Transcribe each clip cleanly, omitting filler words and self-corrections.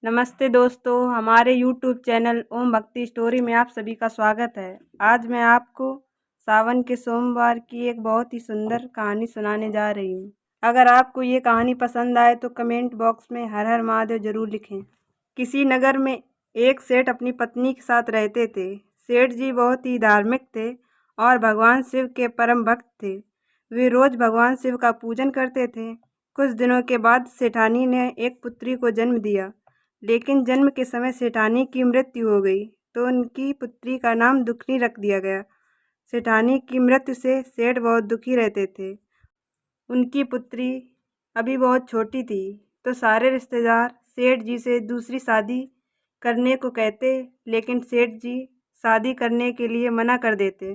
नमस्ते दोस्तों, हमारे यूट्यूब चैनल ओम भक्ति स्टोरी में आप सभी का स्वागत है। आज मैं आपको सावन के सोमवार की एक बहुत ही सुंदर कहानी सुनाने जा रही हूँ। अगर आपको ये कहानी पसंद आए तो कमेंट बॉक्स में हर हर महादेव जरूर लिखें। किसी नगर में एक सेठ अपनी पत्नी के साथ रहते थे। सेठ जी बहुत ही धार्मिक थे और भगवान शिव के परम भक्त थे। वे रोज भगवान शिव का पूजन करते थे। कुछ दिनों के बाद सेठानी ने एक पुत्री को जन्म दिया, लेकिन जन्म के समय सेठानी की मृत्यु हो गई तो उनकी पुत्री का नाम दुखनी रख दिया गया। सेठानी की मृत्यु से सेठ बहुत दुखी रहते थे। उनकी पुत्री अभी बहुत छोटी थी तो सारे रिश्तेदार सेठ जी से दूसरी शादी करने को कहते, लेकिन सेठ जी शादी करने के लिए मना कर देते।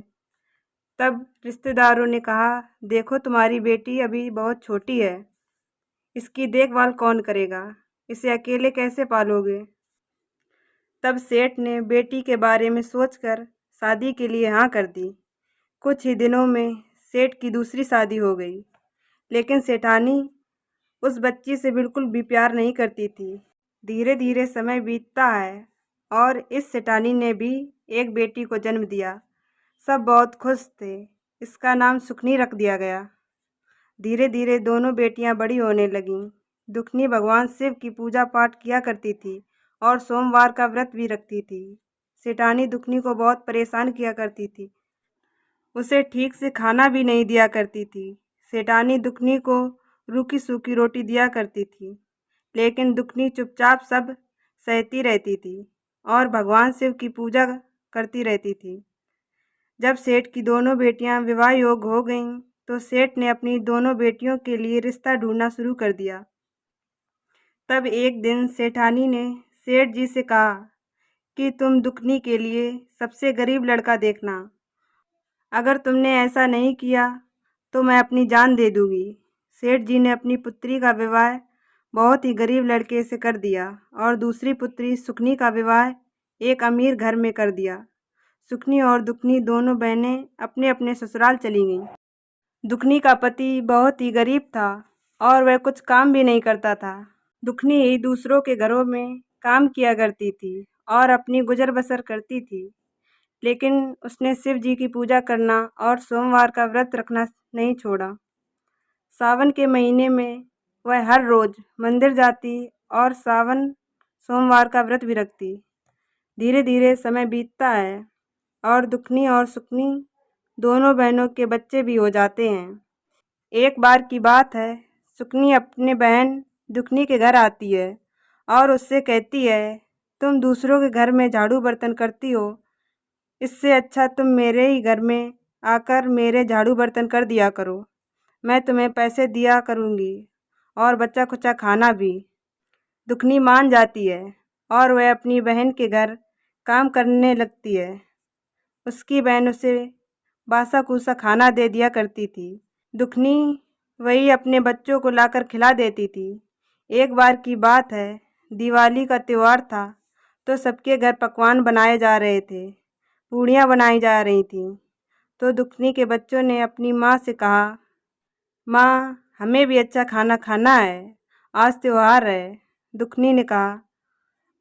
तब रिश्तेदारों ने कहा, देखो तुम्हारी बेटी अभी बहुत छोटी है, इसकी देखभाल कौन करेगा, इसे अकेले कैसे पालोगे। तब सेठ ने बेटी के बारे में सोचकर शादी के लिए हाँ कर दी। कुछ ही दिनों में सेठ की दूसरी शादी हो गई, लेकिन सेठानी उस बच्ची से बिल्कुल भी प्यार नहीं करती थी। धीरे धीरे समय बीतता है और इस सेठानी ने भी एक बेटी को जन्म दिया। सब बहुत खुश थे। इसका नाम सुखनी रख दिया गया। धीरे धीरे दोनों बेटियां बड़ी होने लगीं। दुखनी भगवान शिव की पूजा पाठ किया करती थी और सोमवार का व्रत भी रखती थी। सेठानी दुखनी को बहुत परेशान किया करती थी। उसे ठीक से खाना भी नहीं दिया करती थी। सेठानी दुखनी को रूखी सूखी रोटी दिया करती थी, लेकिन दुखनी चुपचाप सब सहती रहती थी और भगवान शिव की पूजा करती रहती थी। जब सेठ की दोनों बेटियां विवाह योग्य हो गईं, तो सेठ ने अपनी दोनों बेटियों के लिए रिश्ता ढूंढना शुरू कर दिया। तब एक दिन सेठानी ने सेठ जी से कहा कि तुम दुखनी के लिए सबसे गरीब लड़का देखना। अगर तुमने ऐसा नहीं किया तो मैं अपनी जान दे दूंगी। सेठ जी ने अपनी पुत्री का विवाह बहुत ही गरीब लड़के से कर दिया और दूसरी पुत्री सुखनी का विवाह एक अमीर घर में कर दिया। सुखनी और दुखनी दोनों बहनें अपने अपने ससुराल चली गईं। दुखनी का पति बहुत ही गरीब था और वह कुछ काम भी नहीं करता था। दुखनी ही दूसरों के घरों में काम किया करती थी और अपनी गुजर बसर करती थी, लेकिन उसने शिव जी की पूजा करना और सोमवार का व्रत रखना नहीं छोड़ा। सावन के महीने में वह हर रोज मंदिर जाती और सावन सोमवार का व्रत भी रखती। धीरे धीरे समय बीतता है और दुखनी और सुखनी दोनों बहनों के बच्चे भी हो जाते हैं। एक बार की बात है, सुखनी अपने बहन दुखनी के घर आती है और उससे कहती है, तुम दूसरों के घर में झाड़ू बर्तन करती हो, इससे अच्छा तुम मेरे ही घर में आकर मेरे झाड़ू बर्तन कर दिया करो। मैं तुम्हें पैसे दिया करूँगी और बच्चा खुच्चा खाना भी। दुखनी मान जाती है और वह अपनी बहन के घर काम करने लगती है। उसकी बहन उसे बासा कूसा खाना दे दिया करती थी। दुखनी वही अपने बच्चों को लाकर खिला देती थी। एक बार की बात है, दिवाली का त्यौहार था तो सबके घर पकवान बनाए जा रहे थे, पूड़ियाँ बनाई जा रही थीं। तो दुखनी के बच्चों ने अपनी माँ से कहा, माँ हमें भी अच्छा खाना खाना है, आज त्यौहार है। दुखनी ने कहा,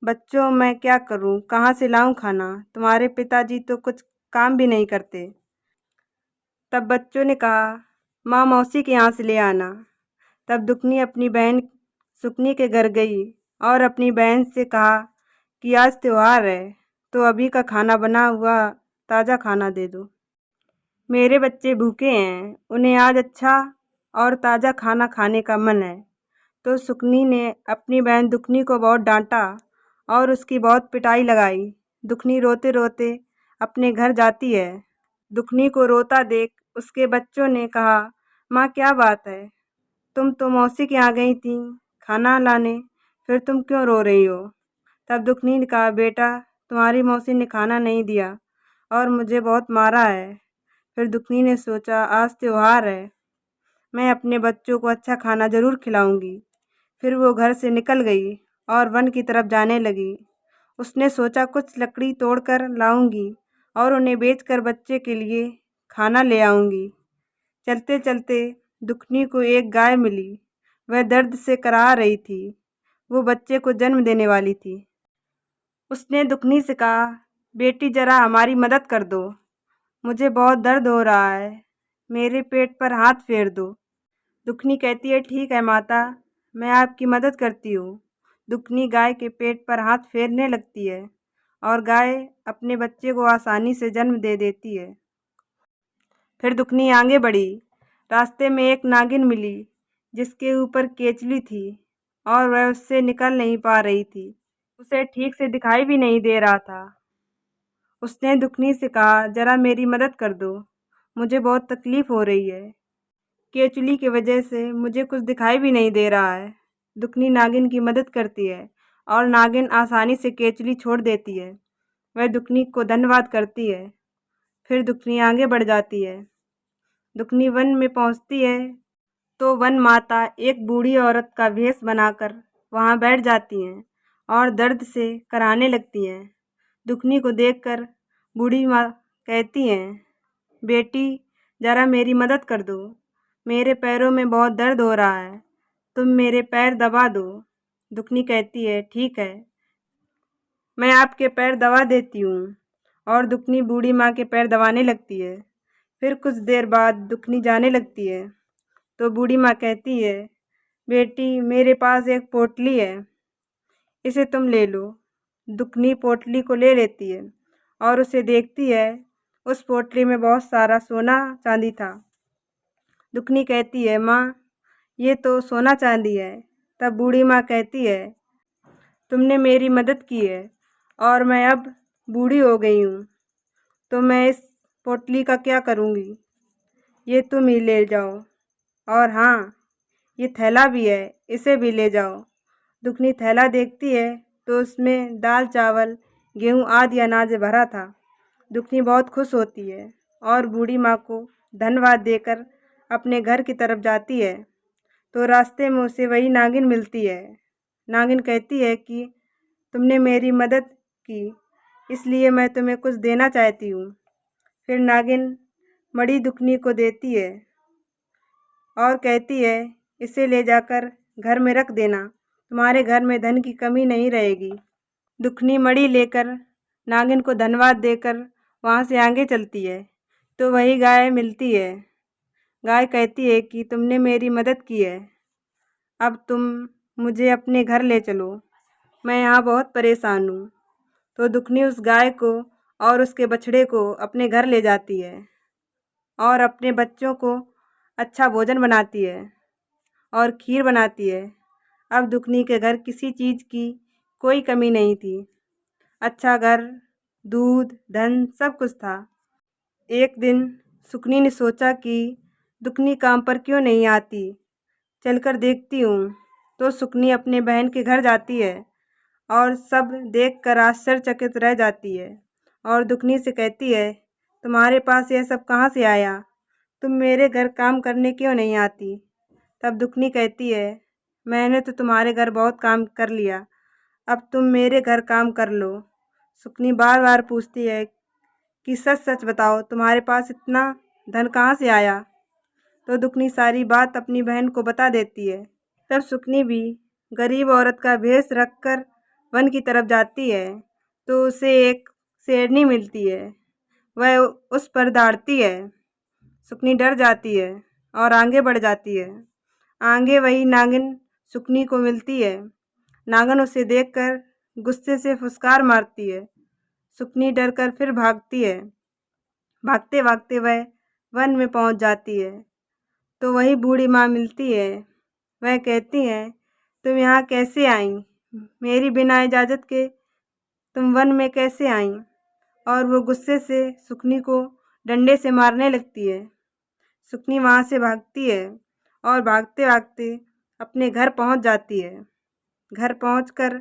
बच्चों मैं क्या करूँ, कहाँ से लाऊं खाना, तुम्हारे पिताजी तो कुछ काम भी नहीं करते। तब बच्चों ने कहा, माँ मौसी के यहाँ से ले आना। तब दुखनी अपनी बहन सुखनी के घर गई और अपनी बहन से कहा कि आज त्यौहार है तो अभी का खाना बना हुआ ताज़ा खाना दे दो। मेरे बच्चे भूखे हैं, उन्हें आज अच्छा और ताज़ा खाना खाने का मन है। तो सुखनी ने अपनी बहन दुखनी को बहुत डांटा और उसकी बहुत पिटाई लगाई। दुखनी रोते रोते अपने घर जाती है। दुखनी को रोता देख उसके बच्चों ने कहा, माँ क्या बात है, तुम तो मौसी के यहाँ गई थी खाना लाने, फिर तुम क्यों रो रही हो। तब दुखनी ने कहा, बेटा तुम्हारी मौसी ने खाना नहीं दिया और मुझे बहुत मारा है। फिर दुखनी ने सोचा, आज त्योहार है, मैं अपने बच्चों को अच्छा खाना ज़रूर खिलाऊंगी। फिर वो घर से निकल गई और वन की तरफ जाने लगी। उसने सोचा कुछ लकड़ी तोड़कर लाऊंगी और उन्हें बेचकर बच्चे के लिए खाना ले आऊंगी। चलते चलते दुखनी को एक गाय मिली। वह दर्द से कराह रही थी। वो बच्चे को जन्म देने वाली थी। उसने दुखनी से कहा, बेटी जरा हमारी मदद कर दो, मुझे बहुत दर्द हो रहा है, मेरे पेट पर हाथ फेर दो। दुखनी कहती है, ठीक है माता, मैं आपकी मदद करती हूँ। दुखनी गाय के पेट पर हाथ फेरने लगती है और गाय अपने बच्चे को आसानी से जन्म दे देती है। फिर दुखनी आगे बढ़ी। रास्ते में एक नागिन मिली जिसके ऊपर केचली थी और वह उससे निकल नहीं पा रही थी। उसे ठीक से दिखाई भी नहीं दे रहा था। उसने दुखनी से कहा, जरा मेरी मदद कर दो, मुझे बहुत तकलीफ हो रही है, केचुली की वजह से मुझे कुछ दिखाई भी नहीं दे रहा है। दुखनी नागिन की मदद करती है और नागिन आसानी से केचुली छोड़ देती है। वह दुखनी को धन्यवाद करती है। फिर दुखनी आगे बढ़ जाती है। दुखनी वन में पहुंचती है तो वन माता एक बूढ़ी औरत का भेष बनाकर वहां बैठ जाती हैं और दर्द से कराहने लगती हैं। दुखनी को देखकर बूढ़ी माँ कहती हैं, बेटी जरा मेरी मदद कर दो, मेरे पैरों में बहुत दर्द हो रहा है, तुम मेरे पैर दबा दो। दुखनी कहती है, ठीक है, मैं आपके पैर दबा देती हूँ। और दुखनी बूढ़ी माँ के पैर दबाने लगती है। फिर कुछ देर बाद दुखनी जाने लगती है तो बूढ़ी माँ कहती है, बेटी मेरे पास एक पोटली है, इसे तुम ले लो। दुखनी पोटली को ले लेती है और उसे देखती है। उस पोटली में बहुत सारा सोना चांदी था। दुखनी कहती है, माँ ये तो सोना चांदी है। तब बूढ़ी माँ कहती है, तुमने मेरी मदद की है और मैं अब बूढ़ी हो गई हूँ, तो मैं इस पोटली का क्या करूँगी, ये तुम ही ले जाओ। और हाँ, ये थैला भी है, इसे भी ले जाओ। दुखनी थैला देखती है तो उसमें दाल चावल गेहूँ आदि अनाज भरा था। दुखनी बहुत खुश होती है और बूढ़ी माँ को धन्यवाद देकर अपने घर की तरफ जाती है तो रास्ते में उसे वही नागिन मिलती है। नागिन कहती है कि तुमने मेरी मदद की, इसलिए मैं तुम्हें कुछ देना चाहती हूँ। फिर नागिन मड़ी दुखनी को देती है और कहती है, इसे ले जाकर घर में रख देना, तुम्हारे घर में धन की कमी नहीं रहेगी। दुखनी मड़ी लेकर नागिन को धन्यवाद देकर वहाँ से आगे चलती है तो वही गाय मिलती है। गाय कहती है कि तुमने मेरी मदद की है, अब तुम मुझे अपने घर ले चलो, मैं यहाँ बहुत परेशान हूँ। तो दुखनी उस गाय को और उसके बछड़े को अपने घर ले जाती है और अपने बच्चों को अच्छा भोजन बनाती है और खीर बनाती है। अब दुखनी के घर किसी चीज़ की कोई कमी नहीं थी। अच्छा घर, दूध, धन सब कुछ था। एक दिन सुकनी ने सोचा कि दुखनी काम पर क्यों नहीं आती, चलकर देखती हूँ। तो सुकनी अपने बहन के घर जाती है और सब देखकर आश्चर्यचकित रह जाती है और दुखनी से कहती है, तुम्हारे पास यह सब कहाँ से आया, तुम मेरे घर काम करने क्यों नहीं आती। तब दुखनी कहती है, मैंने तो तुम्हारे घर बहुत काम कर लिया, अब तुम मेरे घर काम कर लो। सुकनी बार बार पूछती है कि सच सच बताओ, तुम्हारे पास इतना धन कहाँ से आया। तो दुखनी सारी बात अपनी बहन को बता देती है। तब सुकनी भी गरीब औरत का भेष रखकर वन की तरफ जाती है तो उसे एक शेरनी मिलती है। वह उस पर दौड़ती है। सुकनी डर जाती है और आगे बढ़ जाती है। आगे वही नागिन सुकनी को मिलती है। नागिन उसे देखकर गुस्से से फुसकार मारती है। सुकनी डरकर फिर भागती है। भागते भागते वह वन में पहुंच जाती है तो वही बूढ़ी माँ मिलती है। वह कहती हैं, तुम यहाँ कैसे आईं, मेरी बिना इजाज़त के तुम वन में कैसे आईं। और वो गुस्से से सुकनी को डंडे से मारने लगती है। सुकनी वहाँ से भागती है और भागते भागते अपने घर पहुँच जाती है। घर पहुँचकर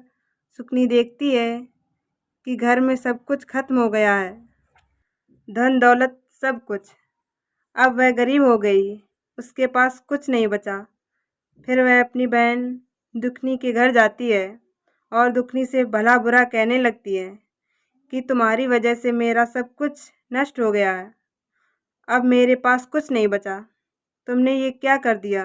सुकनी देखती है कि घर में सब कुछ खत्म हो गया है, धन दौलत सब कुछ। अब वह गरीब हो गई, उसके पास कुछ नहीं बचा। फिर वह अपनी बहन दुखनी के घर जाती है और दुखनी से भला बुरा कहने लगती है कि तुम्हारी वजह से मेरा सब कुछ नष्ट हो गया है, अब मेरे पास कुछ नहीं बचा, तुमने ये क्या कर दिया।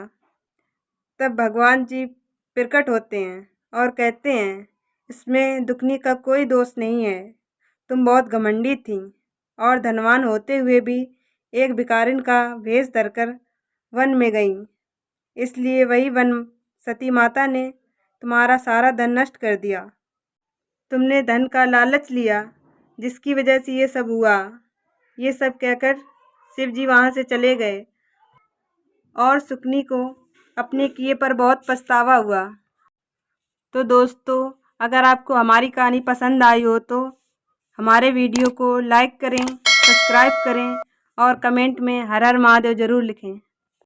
तब भगवान जी प्रकट होते हैं और कहते हैं इसमें दुखनी का कोई दोष नहीं है। तुम बहुत घमंडी थी और धनवान होते हुए भी एक भिखारिन का भेष धरकर वन में गईं। इसलिए वही वन सती माता ने तुम्हारा सारा धन नष्ट कर दिया। तुमने धन का लालच लिया जिसकी वजह से ये सब हुआ। ये सब कहकर शिव जी वहाँ से चले गए और सुकनी को अपने किए पर बहुत पछतावा हुआ। तो दोस्तों, अगर आपको हमारी कहानी पसंद आई हो तो हमारे वीडियो को लाइक करें, सब्सक्राइब करें और कमेंट में हर हर महादेव ज़रूर लिखें।